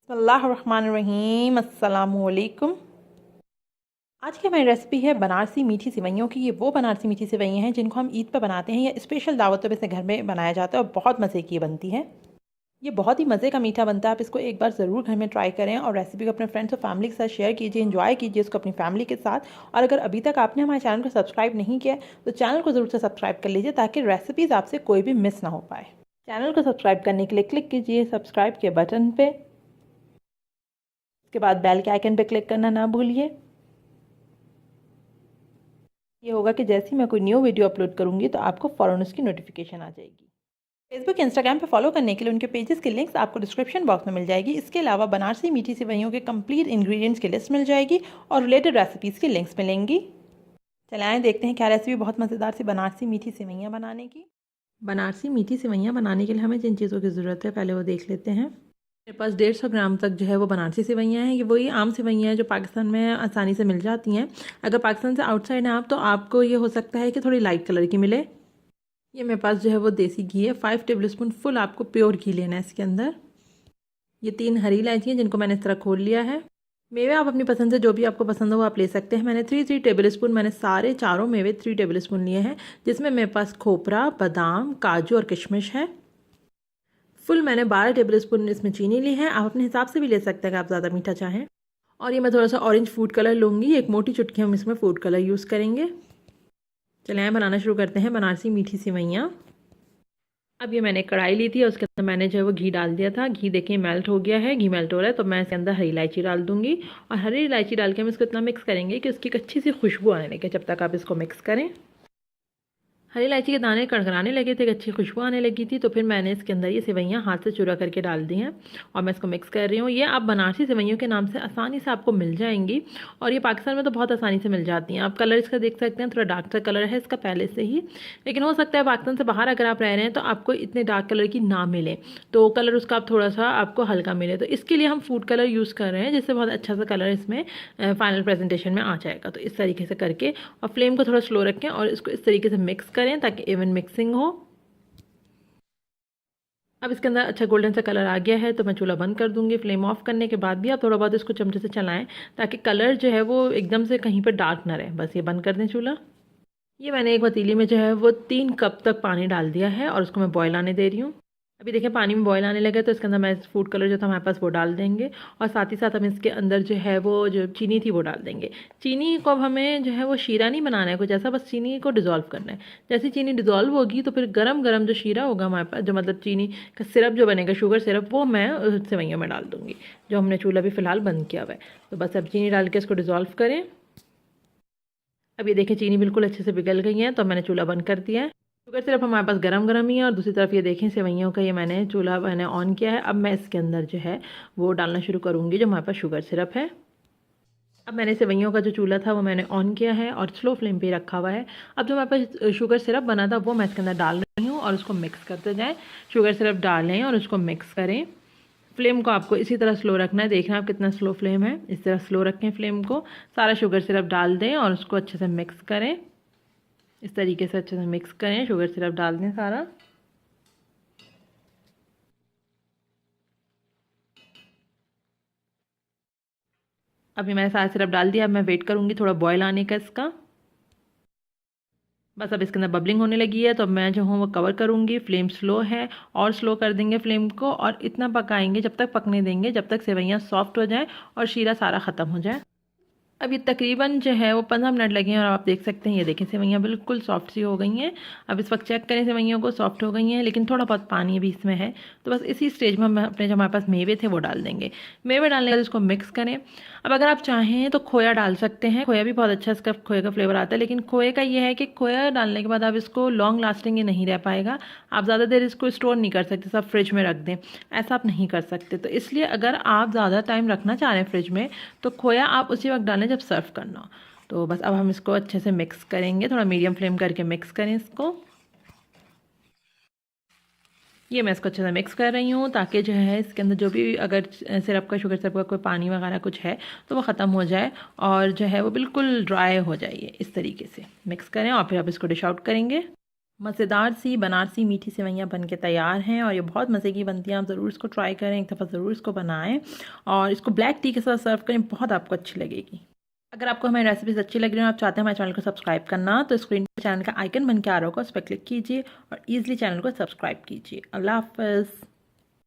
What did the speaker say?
बिस्मिल्लाहिर्रहमानिर्रहीम। अस्सलामुअलैकुम। आज की हमारी रेसिपी है बनारसी मीठी सिवैयों की। ये वो बनारसी मीठी सिवैयाँ हैं जिनको हम ईद पर बनाते हैं या स्पेशल दावतों में से घर में बनाया जाता है और बहुत मज़े की बनती है। ये बहुत ही मज़े का मीठा बनता है। आप इसको एक बार ज़रूर घर में ट्राई करें और रेसिपी को अपने फ्रेंड्स और फैमिली के साथ शेयर कीजिए, एंजॉय कीजिए इसको अपनी फैमिली के साथ। और अगर अभी तक आपने हमारे चैनल को सब्सक्राइब नहीं किया तो चैनल को ज़रूर से सब्सक्राइब कर लीजिए ताकि रेसिपीज़ आपसे कोई भी मिस ना हो पाए। चैनल को सब्सक्राइब करने के लिए क्लिक कीजिए सब्सक्राइब के बटन पे। उसके बाद बेल के आइकन पे क्लिक करना ना भूलिए। ये होगा कि जैसे ही मैं कोई न्यू वीडियो अपलोड करूंगी तो आपको फ़ौरन उसकी नोटिफिकेशन आ जाएगी। फेसबुक इंस्टाग्राम पे फॉलो करने के लिए उनके पेजेस की लिंक्स आपको डिस्क्रिप्शन बॉक्स में मिल जाएगी। इसके अलावा बनारसी मीठी सिवैयों के कंप्लीट इंग्रेडिएंट्स की लिस्ट मिल जाएगी और रिलेटेड रेसिपीज़ की लिंक्स मिलेंगी। चलिए आए देखते हैं क्या रेसिपी बहुत मज़ेदार सी बनारसी मीठी सिवैयाँ बनाने की। बनारसी मीठी सिवैयाँ बनाने के लिए हमें जिन चीज़ों की ज़रूरत है पहले वो देख लेते हैं। मेरे पास 150 ग्राम तक जो है वो बनारसी सिवैयाँ हैं। ये वही आम सिवैयाँ हैं जो पाकिस्तान में आसानी से मिल जाती हैं। अगर पाकिस्तान से आउटसाइड हैं आप तो आपको ये हो सकता है कि थोड़ी लाइट कलर की मिले। ये मेरे पास जो है वो देसी घी है। 5 टेबल स्पून फुल आपको प्योर घी लेना है इसके अंदर। ये 3 हरी इलायची हैं जिनको मैंने इस तरह खोल लिया है। मेवे आप अपनी पसंद से जो भी आपको पसंद हो वो आप ले सकते हैं। मैंने 3 टेबल स्पून मैंने सारे चारों मेवे 3 टेबल स्पून लिए हैं, जिसमें मेरे पास खोपरा, बादाम, काजू और किशमिश है। फुल मैंने 12 टेबल स्पून इसमें चीनी ली है। आप अपने हिसाब से भी ले सकते हैं अगर आप ज़्यादा मीठा चाहें। और ये मैं थोड़ा सा ऑरेंज फूड कलर लूँगी। एक मोटी चुटकी हम इसमें फूड कलर यूज़ करेंगे। चलिए बनाना शुरू करते हैं बनारसी मीठी सिवैयाँ। अब ये मैंने कढ़ाई ली थी और उसके अंदर मैंने जो है वो घी डाल दिया था। घी देखिए मेल्ट हो गया है। घी मेल्ट हो रहा है तो मैं इसके अंदर हरी इलायची डाल दूँगी। और हरी इलायची डाल के हम इसको इतना मिक्स करेंगे कि उसकी एक अच्छी सी खुशबू आने लगे। जब तक आप इसको मिक्स करें, हरी इलायची के दाने कड़कड़ाने लगे थे, अच्छी खुशबू आने लगी थी, तो फिर मैंने इसके अंदर ये सेवैयाँ हाथ से चुरा करके डाल दी हैं और मैं इसको मिक्स कर रही हूँ। ये आप बनारसी सेवैयों के नाम से आसानी से आपको मिल जाएंगी और ये पाकिस्तान में तो बहुत आसानी से मिल जाती हैं। आप कलर इसका देख सकते हैं, थोड़ा डार्क सा कलर है इसका पहले से ही, लेकिन हो सकता है पाकिस्तान से बाहर अगर आप रह रहे हैं तो आपको इतने डार्क कलर की ना मिले, तो कलर उसका आप थोड़ा सा आपको हल्का मिले। तो इसके लिए हम फूड कलर यूज़ कर रहे हैं जिससे बहुत अच्छा सा कलर इसमें फाइनल प्रेजेंटेशन में आ जाएगा। तो इस तरीके से करके और फ्लेम को थोड़ा स्लो रखें और इसको इस तरीके से मिक्स करें ताकि इवन मिक्सिंग हो। अब इसके अंदर अच्छा गोल्डन सा कलर आ गया है तो मैं चूल्हा बंद कर दूंगी। फ्लेम ऑफ करने के बाद भी आप थोड़ा बहुत इसको चमचे से चलाएं ताकि कलर जो है वो एकदम से कहीं पर डार्क ना रहे। बस ये बंद कर दें चूल्हा। ये मैंने एक पतीली में जो है वो 3 कप तक पानी डाल दिया है और उसको मैं बॉयल आने दे रही हूँ। अभी देखिए पानी में बॉयल आने लगा तो इसके अंदर मैं फूड कलर जो था हमारे पास वो डाल देंगे और साथ ही साथ हम इसके अंदर जो है वो जो चीनी थी वो डाल देंगे। चीनी को अब हमें जो है वो शीरा नहीं बनाना है कुछ ऐसा, बस चीनी को डिज़ोल्व करना है। जैसे चीनी डिज़ोल्व होगी तो फिर गरम गरम जो शीरा होगा हमारे पास, जो मतलब चीनी का सिरप जो बनेगा, शुगर सिरप, वो मैं सेवइयों में डाल दूँगी जो हमने चूल्हा भी फ़िलहाल बंद किया हुआ है। तो बस अब चीनी डाल के इसको डिज़ोल्व करें। अब ये देखिए चीनी बिल्कुल अच्छे से पिघल गई है तो मैंने चूल्हा बंद कर दिया है। शुगर सिरप हमारे पास गरम गरम ही है और दूसरी तरफ ये देखें सेवइयों का ये मैंने चूल्हा मैंने ऑन किया है। अब मैं इसके अंदर जो है वो डालना शुरू करूँगी जो हमारे पास शुगर सिरप है। अब मैंने सेवइयों का जो चूल्हा था वो मैंने ऑन किया है और स्लो फ्लेम पे रखा हुआ है। अब जो हमारे पास शुगर सिरप बना था वो मैं इसके अंदर डाल रही हूँ और उसको मिक्स करते जाएँ। शुगर सिरप डालें और उसको मिक्स करें। फ्लेम को आपको इसी तरह स्लो रखना है। देखना आप कितना स्लो फ्लेम है, इस तरह स्लो रखें फ्लेम को। सारा शुगर सिरप डाल दें और उसको अच्छे से मिक्स करें। इस तरीके से अच्छे से मिक्स करें, शुगर सिरप डाल दें सारा। अभी मैंने सारा सिरप डाल दिया। अब मैं वेट करूँगी थोड़ा बॉयल आने का इसका। बस अब इसके अंदर बबलिंग होने लगी है तो अब मैं जो हूँ वो कवर करूँगी। फ्लेम स्लो है और स्लो कर देंगे फ्लेम को और इतना पकाएंगे जब तक पकने देंगे जब तक सेवइयाँ सॉफ्ट हो जाएँ और शीरा सारा ख़त्म हो जाए। अब ये तकरीबन जो है वो 15 मिनट लगे हैं और आप देख सकते हैं ये देखें सेवइयाँ बिल्कुल सॉफ्ट सी हो गई हैं। अब इस वक्त चेक करें सेवइयों को, सॉफ्ट हो गई हैं लेकिन थोड़ा बहुत पानी भी इसमें है। तो बस इसी स्टेज में हम अपने जो हमारे पास मेवे थे वो डाल देंगे। मेवे डालने के बाद इसको मिक्स करें। अब अगर आप चाहें तो खोया डाल सकते हैं, खोया भी बहुत अच्छा इसका खोए का फ्लेवर आता है, लेकिन खोए का ये है कि खोया डालने के बाद आप इसको लॉन्ग लास्टिंग ये नहीं रह पाएगा। आप ज़्यादा देर इसको स्टोर नहीं कर सकते, सब फ्रिज में रख दें, ऐसा आप नहीं कर सकते। तो इसलिए अगर आप ज़्यादा टाइम रखना चाह रहे हैं फ्रिज में तो खोया आप उसी वक्त डालें जब सर्व करना हो। तो बस अब हम इसको अच्छे से मिक्स करेंगे, थोड़ा मीडियम फ्लेम करके मिक्स करें इसको। ये मैं इसको अच्छे से मिक्स कर रही हूँ ताकि जो है इसके अंदर जो भी अगर सिरप का, शुगर सिरप का कोई पानी वगैरह कुछ है तो वो ख़त्म हो जाए और जो है वो बिल्कुल ड्राई हो जाए। इस तरीके से मिक्स करें और फिर आप इसको डिश आउट करेंगे। मज़ेदार सी बनारसी मीठी सेवइयाँ बन के तैयार हैं और ये बहुत मज़े की बनती हैं। आप ज़रूर इसको ट्राई करें, एक दफ़ा ज़रूर इसको बनाएं और इसको ब्लैक टी के साथ सर्व करें, बहुत आपको अच्छी लगेगी। अगर आपको हमारी रेसिपीज़ अच्छी लग रही हो, आप चाहते हैं हमारे चैनल को सब्सक्राइब करना, तो स्क्रीन पर चैनल का आइकन बन के आ रहा होगा, उस पर क्लिक कीजिए और ईजिली चैनल को सब्सक्राइब कीजिए। अल्लाह हाफ़िज़।